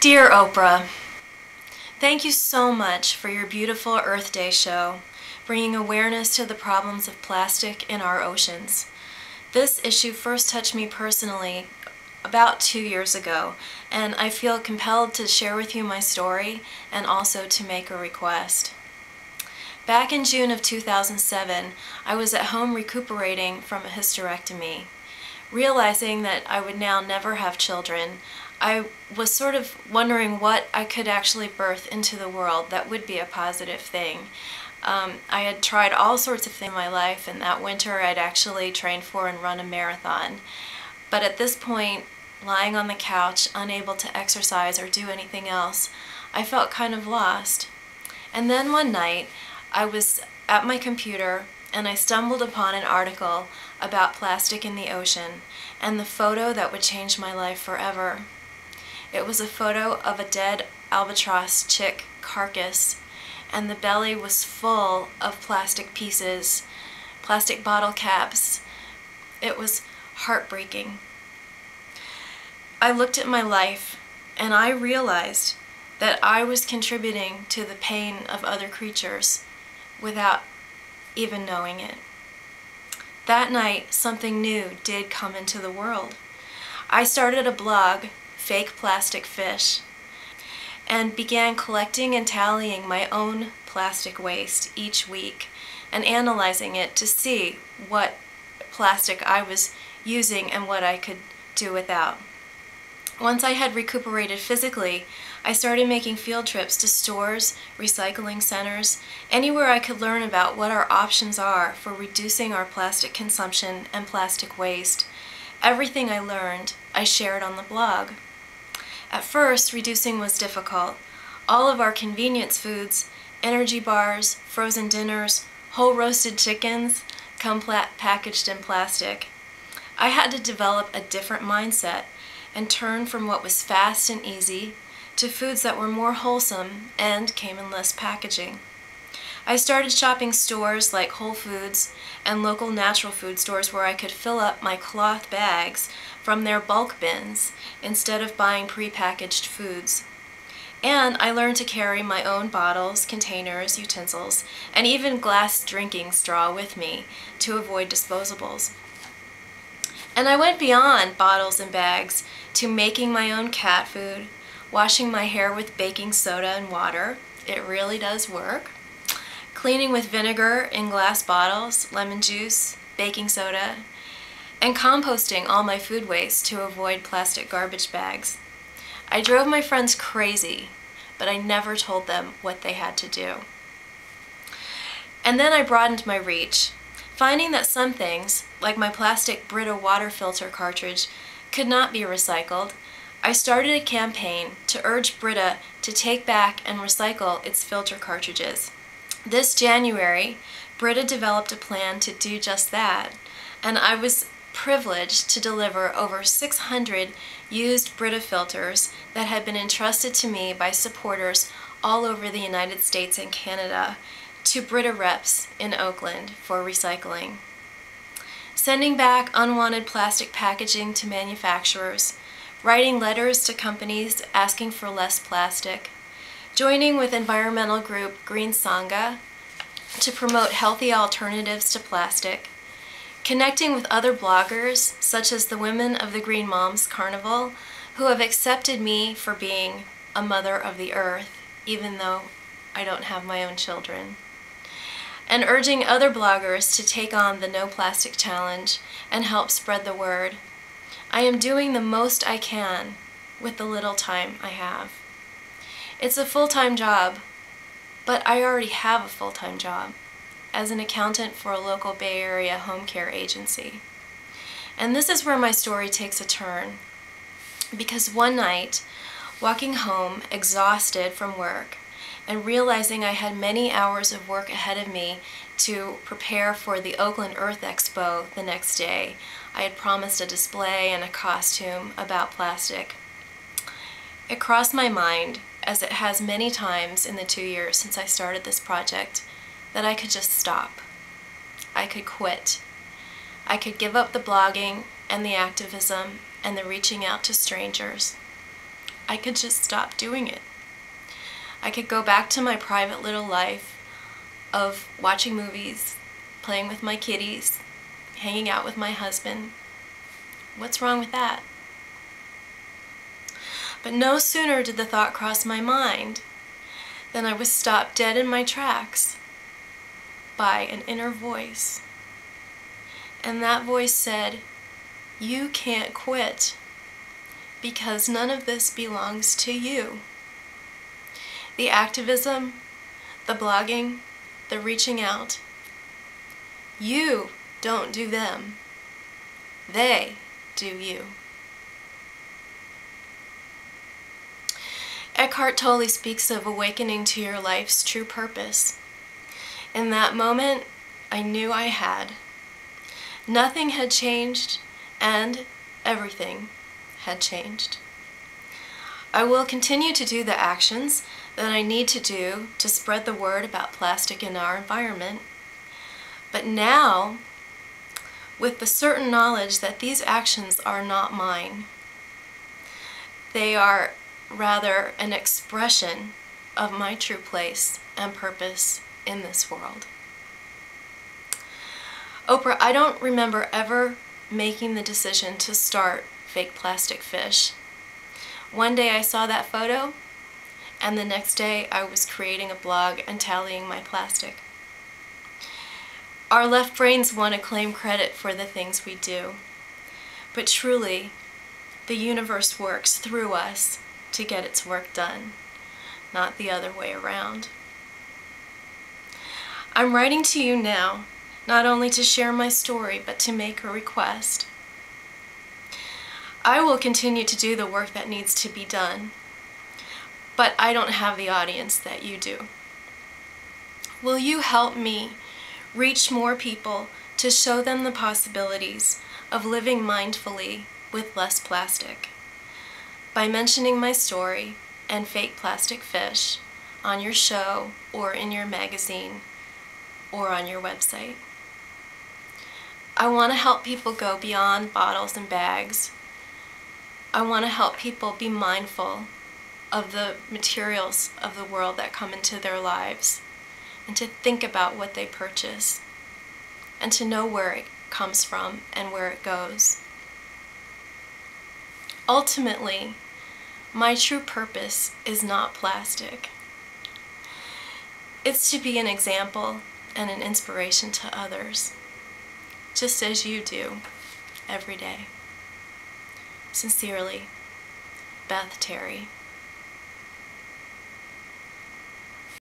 Dear Oprah, thank you so much for your beautiful Earth Day show, bringing awareness to the problems of plastic in our oceans. This issue first touched me personally about 2 years ago, and I feel compelled to share with you my story and also to make a request. Back in June of 2007, I was at home recuperating from a hysterectomy. Realizing that I would now never have children, I was sort of wondering what I could actually birth into the world that would be a positive thing. I had tried all sorts of things in my life, and that winter I'd actually trained for and run a marathon. But at this point, lying on the couch, unable to exercise or do anything else, I felt kind of lost. And then one night, I was at my computer and I stumbled upon an article about plastic in the ocean and the photo that would change my life forever. It was a photo of a dead albatross chick carcass, and the belly was full of plastic pieces, plastic bottle caps. It was heartbreaking. I looked at my life and I realized that I was contributing to the pain of other creatures without even knowing it. That night, something new did come into the world. I started a blog, Fake Plastic Fish, and began collecting and tallying my own plastic waste each week and analyzing it to see what plastic I was using and what I could do without. Once I had recuperated physically, I started making field trips to stores, recycling centers, anywhere I could learn about what our options are for reducing our plastic consumption and plastic waste. Everything I learned, I shared on the blog. At first, reducing was difficult. All of our convenience foods, energy bars, frozen dinners, whole roasted chickens, come packaged in plastic. I had to develop a different mindset and turn from what was fast and easy to foods that were more wholesome and came in less packaging. I started shopping stores like Whole Foods and local natural food stores where I could fill up my cloth bags from their bulk bins instead of buying prepackaged foods. And I learned to carry my own bottles, containers, utensils, and even glass drinking straw with me to avoid disposables. And I went beyond bottles and bags to making my own cat food, washing my hair with baking soda and water. It really does work. Cleaning with vinegar in glass bottles, lemon juice, baking soda, and composting all my food waste to avoid plastic garbage bags. I drove my friends crazy, but I never told them what they had to do. And then I broadened my reach, finding that some things, like my plastic Brita water filter cartridge, could not be recycled. I started a campaign to urge Brita to take back and recycle its filter cartridges. This January, Brita developed a plan to do just that, and I was privileged to deliver over 600 used Brita filters that had been entrusted to me by supporters all over the United States and Canada to Brita reps in Oakland for recycling. Sending back unwanted plastic packaging to manufacturers, writing letters to companies asking for less plastic, joining with environmental group Green Sangha to promote healthy alternatives to plastic, connecting with other bloggers such as the women of the Green Moms Carnival who have accepted me for being a mother of the earth even though I don't have my own children, and urging other bloggers to take on the No Plastic Challenge and help spread the word. I am doing the most I can with the little time I have. It's a full-time job, but I already have a full-time job as an accountant for a local Bay Area home care agency. And this is where my story takes a turn, because one night, walking home exhausted from work and realizing I had many hours of work ahead of me to prepare for the Oakland Earth Expo the next day, I had promised a display and a costume about plastic. It crossed my mind, as it has many times in the 2 years since I started this project, that I could just stop. I could quit. I could give up the blogging and the activism and the reaching out to strangers. I could just stop doing it. I could go back to my private little life of watching movies, playing with my kitties, hanging out with my husband. What's wrong with that? But no sooner did the thought cross my mind than I was stopped dead in my tracks by an inner voice. And that voice said, "You can't quit because none of this belongs to you." The activism, the blogging, the reaching out, you don't do them. They do you. Eckhart Tolle speaks of awakening to your life's true purpose. In that moment, I knew I had. Nothing had changed, and everything had changed. I will continue to do the actions that I need to do to spread the word about plastic in our environment. But now, with the certain knowledge that these actions are not mine, they are rather an expression of my true place and purpose in this world. Oprah, I don't remember ever making the decision to start fake plastic fish. One day I saw that photo, and the next day I was creating a blog and tallying my plastic. Our left brains want to claim credit for the things we do, but truly, the universe works through us to get its work done, not the other way around. I'm writing to you now, not only to share my story, but to make a request. I will continue to do the work that needs to be done, but I don't have the audience that you do. Will you help me reach more people to show them the possibilities of living mindfully with less plastic by mentioning my story and fake plastic fish on your show or in your magazine or on your website? I want to help people go beyond bottles and bags. I want to help people be mindful of the materials of the world that come into their lives, and to think about what they purchase, and to know where it comes from and where it goes. Ultimately, my true purpose is not plastic. It's to be an example and an inspiration to others, just as you do every day. Sincerely, Beth Terry.